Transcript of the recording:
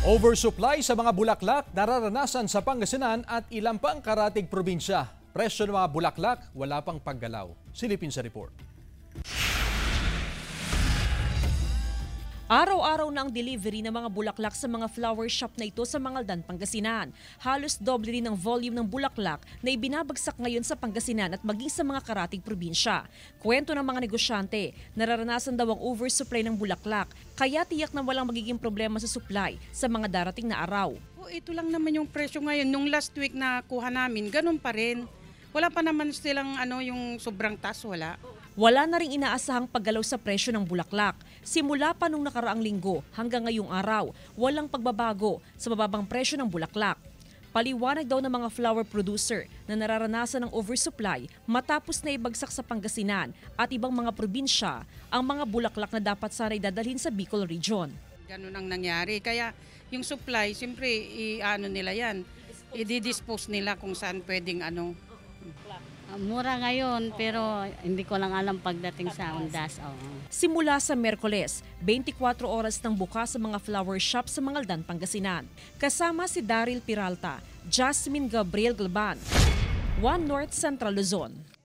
Oversupply sa mga bulaklak nararanasan sa Pangasinan at ilang pang karatig probinsya. Presyo ng mga bulaklak wala pang paggalaw. Silipin sa report. Araw-araw na ang delivery ng mga bulaklak sa mga flower shop na ito sa Mangaldan, Pangasinan. Halos doble rin ang volume ng bulaklak na ibinabagsak ngayon sa Pangasinan at maging sa mga karatig probinsya. Kwento ng mga negosyante, nararanasan daw ang oversupply ng bulaklak, kaya tiyak na walang magiging problema sa supply sa mga darating na araw. Ito lang naman yung presyo ngayon. Nung last week na kuha namin, ganun pa rin. Wala pa naman silang yung sobrang taas, wala. Wala na ring inaasahang paggalaw sa presyo ng bulaklak. Simula pa nung nakaraang linggo hanggang ngayong araw, walang pagbabago sa mababang presyo ng bulaklak. Paliwanag daw ng mga flower producer na nararanasan ng oversupply matapos na ibagsak sa Pangasinan at ibang mga probinsya ang mga bulaklak na dapat sana'y dadalhin sa Bicol Region. Ganun ang nangyari. Kaya yung supply, siyempre, nila yan. I-dispose nila kung saan pwedeng Mura ngayon pero hindi ko lang alam pagdating sa undas. Simula sa Miyerkules, 24 oras nang bukas sa mga flower shop sa Mangaldan, Pangasinan. Kasama si Daryl Peralta, Jasmine Gabriel Galban, One North Central Luzon.